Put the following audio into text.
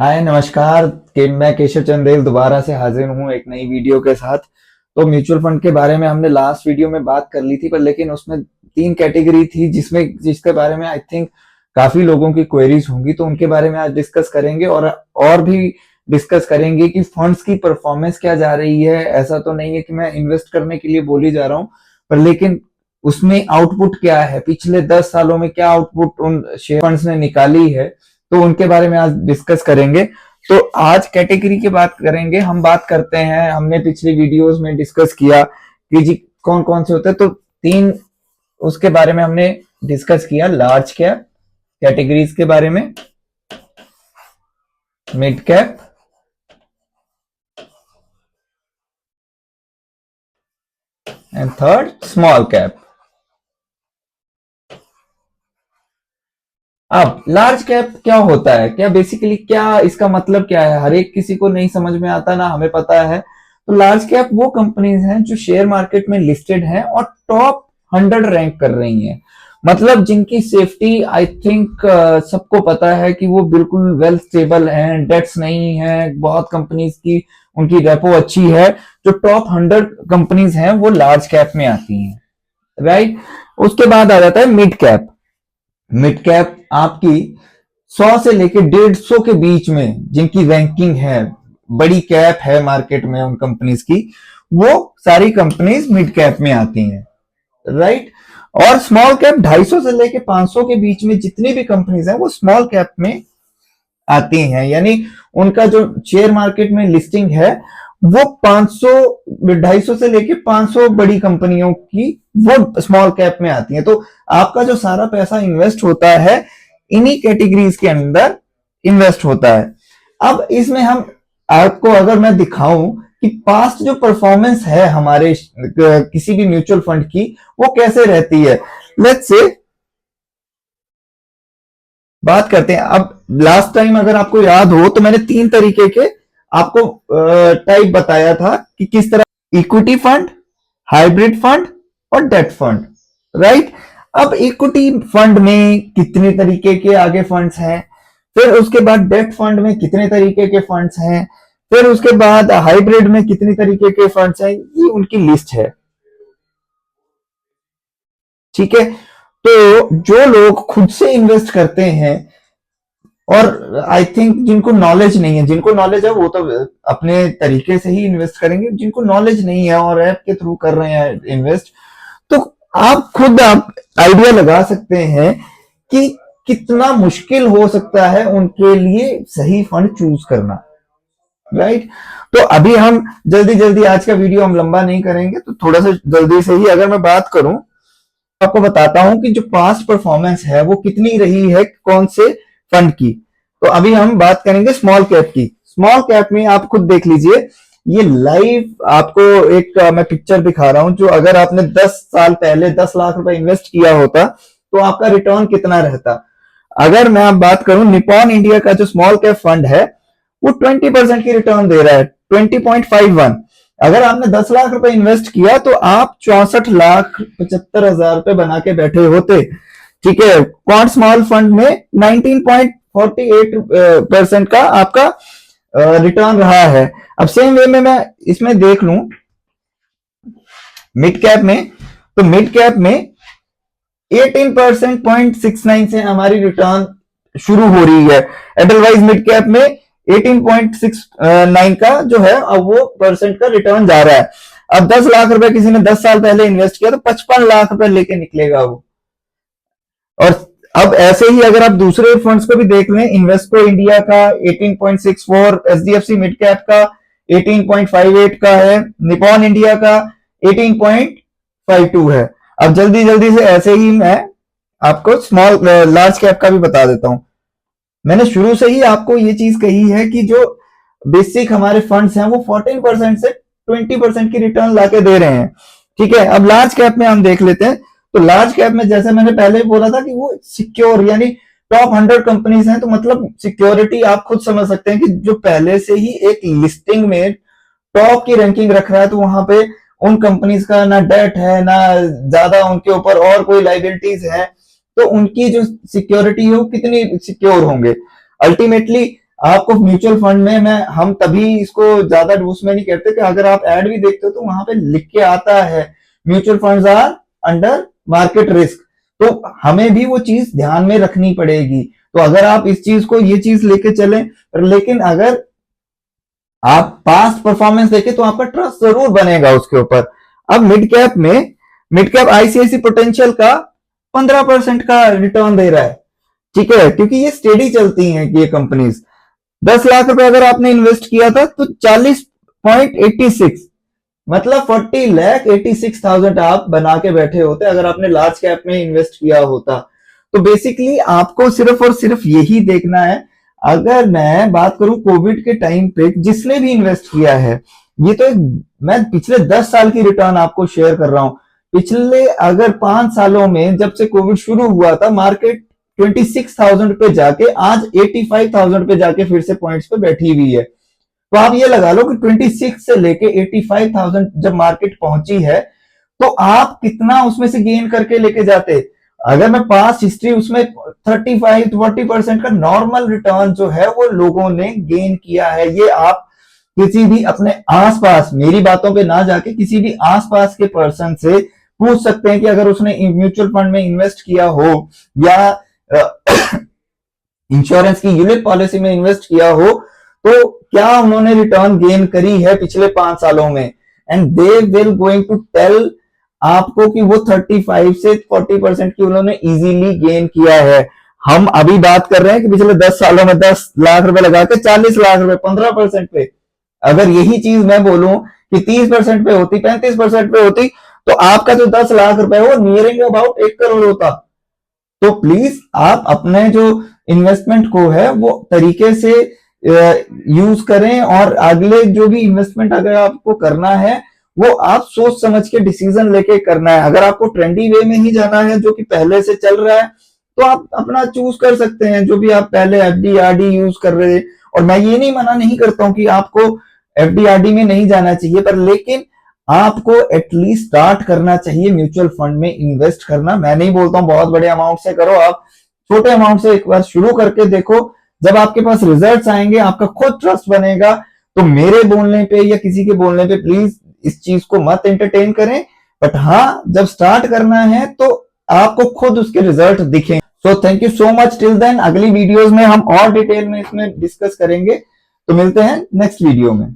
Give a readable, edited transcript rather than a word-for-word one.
हाय नमस्कार। मैं केशव चंदेल दोबारा से हाजिर हूँ एक नई वीडियो के साथ। तो म्यूचुअल फंड के बारे में हमने लास्ट वीडियो में बात कर ली थी, पर लेकिन उसमें तीन कैटेगरी थी जिसके बारे में आई थिंक काफी लोगों की क्वेरीज होंगी, तो उनके बारे में आज डिस्कस करेंगे और भी डिस्कस करेंगे कि फंड्स की परफॉर्मेंस क्या जा रही है। ऐसा तो नहीं है कि मैं इन्वेस्ट करने के लिए बोल ही जा रहा हूँ, पर लेकिन उसमें आउटपुट क्या है, पिछले 10 सालों में क्या आउटपुट उन शेयर फंड्स ने निकाली है, तो उनके बारे में आज डिस्कस करेंगे। तो आज कैटेगरी की बात करेंगे। हम बात करते हैं, हमने पिछली वीडियोस में डिस्कस किया कि जी कौन कौन से होते हैं, तो तीन उसके बारे में हमने डिस्कस किया। लार्ज कैप कैटेगरीज के बारे में, mid cap, and third small cap. अब लार्ज कैप क्या होता है, क्या बेसिकली क्या इसका मतलब क्या है, हर एक किसी को नहीं समझ में आता, ना हमें पता है। तो लार्ज कैप वो कंपनीज हैं जो शेयर मार्केट में लिस्टेड हैं और टॉप 100 रैंक कर रही हैं। मतलब जिनकी सेफ्टी आई थिंक सबको पता है कि वो बिल्कुल वेल स्टेबल हैं, डेट्स नहीं है बहुत कंपनीज की, उनकी रेपो अच्छी है। जो टॉप 100 कंपनीज हैं वो लार्ज कैप में आती हैं, राइट। उसके बाद आ जाता है मिड कैप। मिड कैप आपकी 100 से लेके 150 के बीच में जिनकी रैंकिंग है, बड़ी कैप है मार्केट में उन कंपनीज की, वो सारी कंपनीज मिड कैप में आती हैं, राइट। और स्मॉल कैप 250 से लेके 500 के बीच में जितनी भी कंपनीज हैं वो स्मॉल कैप में आती हैं। यानी उनका जो शेयर मार्केट में लिस्टिंग है वो 500 250 से लेके 500 बड़ी कंपनियों की वो स्मॉल कैप में आती हैं। तो आपका जो सारा पैसा इन्वेस्ट होता है इन्हीं कैटेगरीज के अंदर इन्वेस्ट होता है। अब इसमें हम आपको अगर मैं दिखाऊं कि पास्ट जो परफॉर्मेंस है हमारे किसी भी म्यूचुअल फंड की वो कैसे रहती है, लेट्स से बात करते हैं। अब लास्ट टाइम अगर आपको याद हो तो मैंने तीन तरीके के आपको टाइप बताया था कि किस तरह, इक्विटी फंड, हाइब्रिड फंड और डेट फंड, राइट। अब इक्विटी फंड में कितने तरीके के आगे फंड्स हैं, फिर उसके बाद डेट फंड में कितने तरीके के फंड्स हैं, फिर उसके बाद हाइब्रिड में कितने तरीके के फंड्स हैं, ये उनकी लिस्ट है, ठीक है। तो जो लोग खुद से इन्वेस्ट करते हैं और आई थिंक जिनको नॉलेज नहीं है, जिनको नॉलेज है वो तो अपने तरीके से ही इन्वेस्ट करेंगे, जिनको नॉलेज नहीं है और ऐप के थ्रू कर रहे हैं इन्वेस्ट, तो आप खुद आप आइडिया लगा सकते हैं कि कितना मुश्किल हो सकता है उनके लिए सही फंड चूज करना, राइट। तो अभी हम जल्दी जल्दी, आज का वीडियो हम लंबा नहीं करेंगे, तो थोड़ा सा जल्दी से ही अगर मैं बात करूं, आपको बताता हूं कि जो पास्ट परफॉर्मेंस है वो कितनी रही है कौन से फंड की। तो अभी हम बात करेंगे स्मॉल कैप की। स्मॉल कैप में आप खुद देख लीजिए, ये लाइव आपको एक मैं पिक्चर दिखा रहा हूं, जो अगर आपने 10 साल पहले 10 लाख रुपए इन्वेस्ट किया होता तो आपका रिटर्न कितना रहता। अगर मैं आप बात करूं, निपॉन इंडिया का जो स्मॉल कैप फंड है वो 20% की रिटर्न दे रहा है, 20.51। अगर आपने 10 लाख रुपए इन्वेस्ट किया तो आप 64,75,000 रुपए बना के बैठे होते, ठीक है। क्वांट स्मॉल फंड में 19.48% का आपका रिटर्न रहा है। अब सेम वे में मैं इसमें देख लूं मिड कैप में, तो मिड कैप में 18% से हमारी रिटर्न शुरू हो रही है। एडलवाइज मिड कैप में 18.69 का जो है अब वो परसेंट का रिटर्न जा रहा है। अब 10 लाख रुपए किसी ने 10 साल पहले इन्वेस्ट किया तो 55 लाख रुपए लेके निकलेगा वो। और अब ऐसे ही अगर आप दूसरे फंड्स को भी देख लें, इन्वेस्को इंडिया का 18.64, एचडीएफसी मिड कैप का 18.58 का है, निपॉन इंडिया का 18.52 है। अब जल्दी जल्दी से ऐसे ही मैं आपको स्मॉल लार्ज कैप का भी बता देता हूं। मैंने शुरू से ही आपको ये चीज कही है कि जो बेसिक हमारे फंड्स हैं वो 14% से 20% की रिटर्न लाके दे रहे हैं, ठीक है। अब लार्ज कैप में हम देख लेते हैं। तो लार्ज कैप में जैसे मैंने पहले बोला था कि वो सिक्योर, यानी टॉप 100 कंपनीज हैं, तो मतलब सिक्योरिटी आप खुद समझ सकते हैं कि जो पहले से ही एक लिस्टिंग में टॉप की रैंकिंग रख रहा है, तो वहां पे उन कंपनीज का ना डेट है, ना ज्यादा उनके ऊपर और कोई लाइबिलिटीज है, तो उनकी जो सिक्योरिटी है वो कितनी सिक्योर होंगे। अल्टीमेटली आपको म्यूचुअल फंड में हम तभी इसको ज्यादा उसमें नहीं कहते कि अगर आप एड भी देखते हो तो वहां पे लिख के आता है mutual funds are under market risk, तो हमें भी वो चीज ध्यान में रखनी पड़ेगी। तो अगर आप इस चीज को ये चीज लेके चले, लेकिन अगर आप पास्ट परफॉर्मेंस देखें तो आपका ट्रस्ट जरूर बनेगा उसके ऊपर। अब मिड कैप आईसीआईसी पोटेंशियल का 15% का रिटर्न दे रहा है, ठीक है, क्योंकि ये स्टेडी चलती हैं कि ये कंपनीज। 10 लाख रुपए अगर आपने इन्वेस्ट किया था तो 40.86 मतलब 40,86,000 आप बना के बैठे होते अगर आपने लार्ज कैप में इन्वेस्ट किया होता। तो बेसिकली आपको सिर्फ और सिर्फ यही देखना है। अगर मैं बात करूं कोविड के टाइम पे जिसने भी इन्वेस्ट किया है, ये तो मैं पिछले 10 साल की रिटर्न आपको शेयर कर रहा हूं। पिछले अगर 5 सालों में जब से कोविड शुरू हुआ था, मार्केट 26,000 पे जाके आज 85,000 पे जाके फिर से पॉइंट्स पे बैठी हुई है। तो आप ये लगा लो कि 26 से लेके 85,000 जब मार्केट पहुंची है तो आप कितना उसमें से गेन करके लेके जाते। अगर मैं पास्ट हिस्ट्री उसमें 35-40% का नॉर्मल रिटर्न जो है वो लोगों ने गेन किया है। ये आप किसी भी अपने आसपास, मेरी बातों पे ना जाके किसी भी आसपास के पर्सन से पूछ सकते हैं कि अगर उसने म्यूचुअल फंड में इन्वेस्ट किया हो या इंश्योरेंस की यूनिट पॉलिसी में इन्वेस्ट किया हो तो क्या उन्होंने रिटर्न गेन करी है पिछले 5 सालों में, and they will going to tell आपको कि वो 35 से 40% की उन्होंने इजीली गेन किया है। हम अभी बात कर रहे हैं कि पिछले 10 सालों में 10 लाख रुपए लगा के 40 लाख रुपए 15% पे। अगर यही चीज मैं बोलूं कि 30% पे होती, 35% पे होती, तो आपका जो 10 लाख रुपए वो नियरिंग अबाउट 1 करोड़ होता। तो प्लीज आप अपने जो इन्वेस्टमेंट को है वो तरीके से यूज करें, और अगले जो भी इन्वेस्टमेंट अगर आपको करना है वो आप सोच समझ के डिसीजन लेके करना है। अगर आपको ट्रेंडी वे में ही जाना है जो कि पहले से चल रहा है तो आप अपना चूज कर सकते हैं, जो भी आप पहले एफडी आरडी यूज कर रहे हैं। और मैं ये नहीं मना नहीं करता हूं कि आपको एफडी आरडी में नहीं जाना चाहिए, पर लेकिन आपको एटलीस्ट स्टार्ट करना चाहिए म्यूचुअल फंड में इन्वेस्ट करना। मैं नहीं बोलता हूं बहुत बड़े अमाउंट से करो, आप छोटे अमाउंट से एक बार शुरू करके देखो। जब आपके पास रिजल्ट्स आएंगे आपका खुद ट्रस्ट बनेगा। तो मेरे बोलने पे या किसी के बोलने पे प्लीज इस चीज को मत एंटरटेन करें, बट हाँ जब स्टार्ट करना है तो आपको खुद उसके रिजल्ट दिखें। So thank you so much. Till then अगली वीडियोस में हम और डिटेल में इसमें डिस्कस करेंगे। तो मिलते हैं नेक्स्ट वीडियो में।